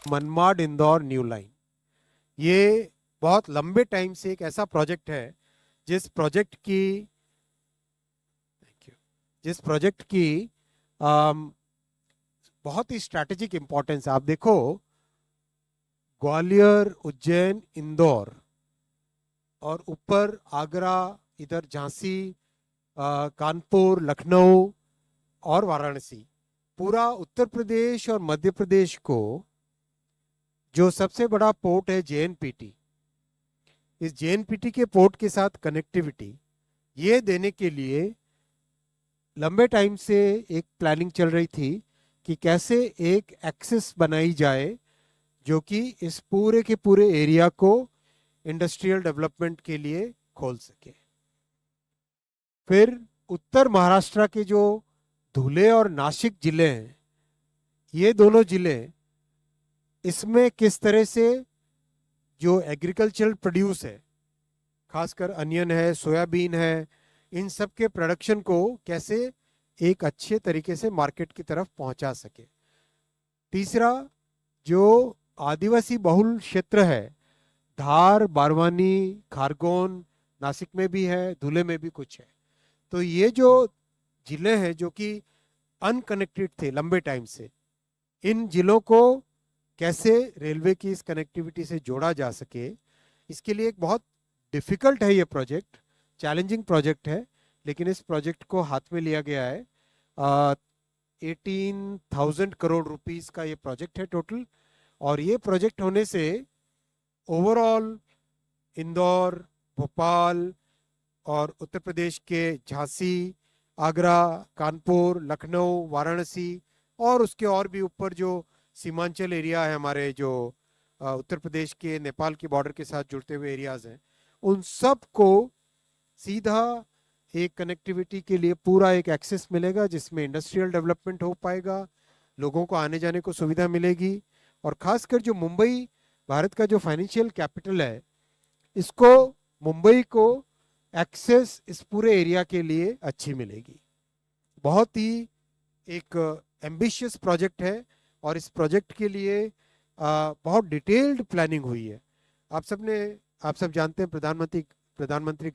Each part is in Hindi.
Manmad Indore new line. ये बहुत लंबे टाइम से एक ऐसा प्रोजेक्ट है जिस प्रोजेक्ट की अम, बहुत ही स्ट्रैटेजिक इंपॉर्टेंस है। आप देखो, ग्वालियर, उज्जैन, इंदौर और ऊपर आगरा, इधर झांसी, कानपुर, लखनऊ और वाराणसी, पूरा उत्तर प्रदेश और मध्य प्रदेश को जो सबसे बड़ा पोर्ट है जेएनपीटी, इस जेएनपीटी के पोर्ट के साथ कनेक्टिविटी ये देने के लिए लंबे टाइम से एक प्लानिंग चल रही थी कि कैसे एक एक्सेस बनाई जाए जो कि इस पूरे के पूरे एरिया को इंडस्ट्रियल डेवलपमेंट के लिए खोल सके। फिर उत्तर महाराष्ट्र के जो धुले और नासिक जिले हैं, ये दोनों जिले, इसमें किस तरह से जो एग्रीकल्चरल प्रोड्यूस है, खासकर अनियन है, सोयाबीन है, इन सब के प्रोडक्शन को कैसे एक अच्छे तरीके से मार्केट की तरफ पहुंचा सके। तीसरा, जो आदिवासी बहुल क्षेत्र है, धार, बारवानी, खारगोन, नासिक में भी है, धुले में भी कुछ है, तो ये जो जिले हैं जो कि अनकनेक्टेड थे लंबे टाइम से, इन जिलों को कैसे रेलवे की इस कनेक्टिविटी से जोड़ा जा सके, इसके लिए एक बहुत डिफिकल्ट है ये प्रोजेक्ट, चैलेंजिंग प्रोजेक्ट है, लेकिन इस प्रोजेक्ट को हाथ में लिया गया है। 18,000 करोड़ रुपीस का ये प्रोजेक्ट है टोटल। और ये प्रोजेक्ट होने से ओवरऑल इंदौर, भोपाल और उत्तर प्रदेश के झांसी, आगरा, कानपुर, लखनऊ, वाराणसी और उसके और भी ऊपर जो सीमांचल एरिया है हमारे, जो उत्तर प्रदेश के नेपाल के बॉर्डर के साथ जुड़ते हुए एरियाज हैं, उन सब को सीधा एक कनेक्टिविटी के लिए पूरा एक एक्सेस मिलेगा जिसमें इंडस्ट्रियल डेवलपमेंट हो पाएगा, लोगों को आने जाने को सुविधा मिलेगी। और खासकर जो मुंबई भारत का जो फाइनेंशियल कैपिटल है, इसको, मुंबई को एक्सेस इस पूरे एरिया के लिए अच्छी मिलेगी। बहुत ही एक एम्बिशियस प्रोजेक्ट है और इस प्रोजेक्ट के लिए बहुत डिटेल्ड प्लानिंग हुई है। आप सब जानते हैं प्रधानमंत्री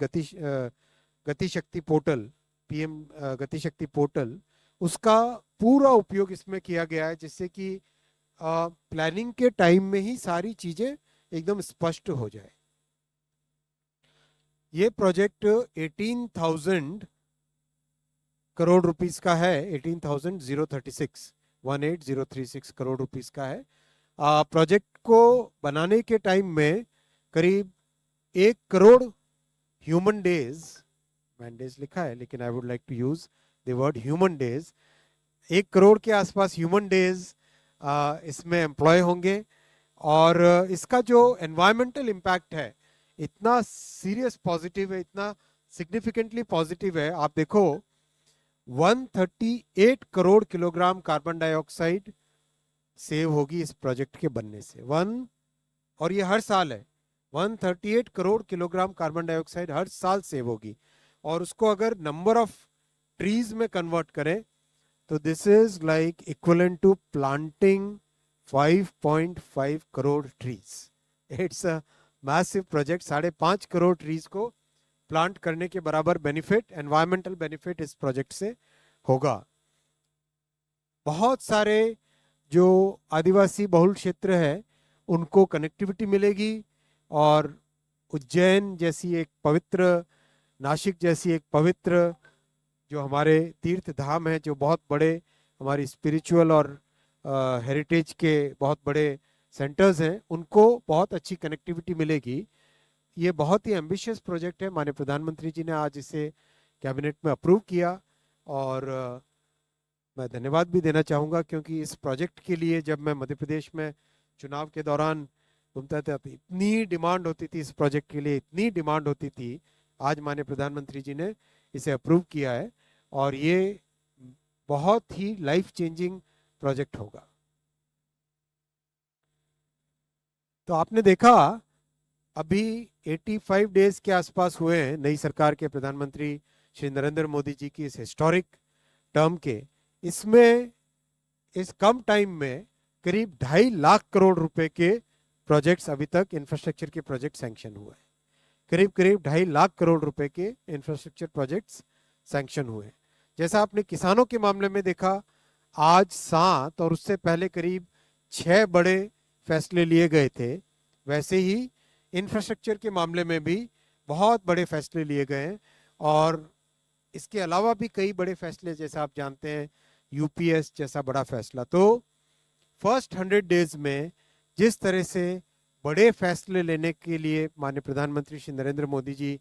गति शक्ति पोर्टल, पीएम गति शक्ति पोर्टल, उसका पूरा उपयोग इसमें किया गया है जिससे कि प्लानिंग के टाइम में ही सारी चीजें एकदम स्पष्ट हो जाए। ये प्रोजेक्ट 18,000 करोड़ रुपीस का है, 18,036 करोड़ रुपीस का है। प्रोजेक्ट को बनाने के टाइम में करीब 1 crore human days, man days लिखा है लेकिन I would like to use the word human days, 1 crore के आसपास ह्यूमन डेज इसमें एम्प्लॉय होंगे। और इसका जो एनवायरमेंटल इम्पैक्ट है इतना सीरियस पॉजिटिव है, इतना सिग्निफिकेंटली पॉजिटिव है। आप देखो, 138 crore kilogram carbon dioxide save होगी इस प्रोजेक्ट के बनने से। और ये हर साल है, 138 करोड़ किलोग्राम कार्बन डाइऑक्साइड हर साल सेव होगी। और उसको अगर नंबर ऑफ ट्रीज में कन्वर्ट करें तो this is like equivalent to planting 5.5 crore trees. It's a massive project. 5.5 crore trees को प्लांट करने के बराबर बेनिफिट, एनवायरमेंटल बेनिफिट इस प्रोजेक्ट से होगा। बहुत सारे जो आदिवासी बहुल क्षेत्र है उनको कनेक्टिविटी मिलेगी और उज्जैन जैसी एक पवित्र, नासिक जैसी एक पवित्र जो हमारे तीर्थ धाम है, जो बहुत बड़े हमारी स्पिरिचुअल और हेरिटेज के बहुत बड़े सेंटर्स हैं, उनको बहुत अच्छी कनेक्टिविटी मिलेगी। ये बहुत ही एम्बिशियस प्रोजेक्ट है। माननीय प्रधानमंत्री जी ने आज इसे कैबिनेट में अप्रूव किया और मैं धन्यवाद भी देना चाहूँगा क्योंकि इस प्रोजेक्ट के लिए जब मैं मध्य प्रदेश में चुनाव के दौरान घूमता था, इतनी डिमांड होती थी इस प्रोजेक्ट के लिए, इतनी डिमांड होती थी। आज माननीय प्रधानमंत्री जी ने इसे अप्रूव किया है और ये बहुत ही लाइफ चेंजिंग प्रोजेक्ट होगा। तो आपने देखा, अभी 85 डेज के आसपास हुए हैं नई सरकार के प्रधानमंत्री श्री नरेंद्र मोदी जी की इस हिस्टोरिक टर्म के। इसमें इस कम टाइम में करीब 2.5 लाख करोड़ रुपए के प्रोजेक्ट्स अभी तक इंफ्रास्ट्रक्चर के प्रोजेक्ट सैंक्शन हुए हैं। करीब करीब 2.5 लाख करोड़ रुपए के इंफ्रास्ट्रक्चर प्रोजेक्ट्स सैंक्शन हुए। जैसा आपने किसानों के मामले में देखा, आज 7 और उससे पहले करीब 6 बड़े फैसले लिए गए थे, वैसे ही इंफ्रास्ट्रक्चर के मामले में भी बहुत बड़े फैसले लिए गए हैं। और इसके अलावा भी कई बड़े फैसले, जैसा आप जानते हैं यूपीएस जैसा बड़ा फैसला। तो फर्स्ट 100 डेज में जिस तरह से बड़े फैसले लेने के लिए माननीय प्रधानमंत्री श्री नरेंद्र मोदी जी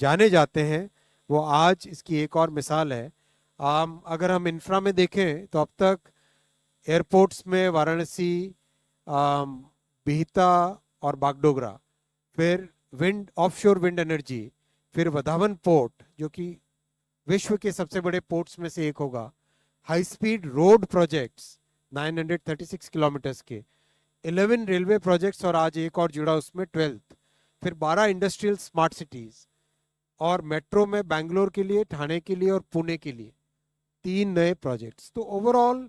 जाने जाते हैं, वो आज इसकी एक और मिसाल है। अगर हम इंफ्रा में देखें तो अब तक एयरपोर्ट्स में वाराणसी, बिहता और बागडोगरा, फिर विंड, ऑफशोर विंड एनर्जी, फिर वधावन पोर्ट जो कि विश्व के सबसे बड़े पोर्ट्स में से एक होगा, high speed road projects 936 kilometres के, 11 रेलवे प्रोजेक्ट्स और आज एक और जुड़ा उसमें 12th, फिर 12 इंडस्ट्रियल स्मार्ट सिटीज और मेट्रो में बैंगलोर के लिए, ठाणे के लिए और पुणे के लिए 3 नए प्रोजेक्ट्स। तो ओवरऑल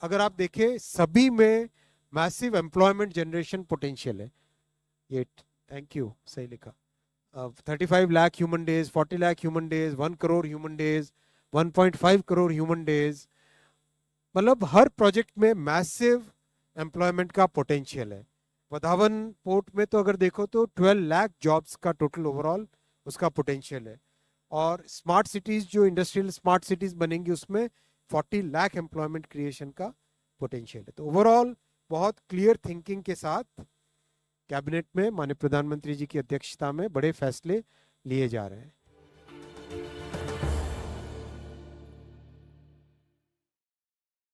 अगर आप देखें सभी में मैसिव एम्प्लॉयमेंट जनरेशन पोटेंशियल है। ये थैंक यू, सही लिखा। 35 lakh human days, 40 lakh human days, 1 crore human days, 1.5 crore human days, मतलब हर प्रोजेक्ट में मैसिव एम्प्लॉयमेंट का पोटेंशियल है। वधावन पोर्ट में तो अगर देखो तो 12 लाख जॉब्स का टोटल ओवरऑल उसका पोटेंशियल है। और स्मार्ट सिटीज, जो इंडस्ट्रियल स्मार्ट सिटीज बनेंगी, उसमें 40 लाख एम्प्लॉयमेंट क्रिएशन का पोटेंशियल है। तो ओवरऑल बहुत क्लियर थिंकिंग के साथ कैबिनेट में माननीय प्रधानमंत्री जी की अध्यक्षता में बड़े फैसले लिए जा रहे हैं।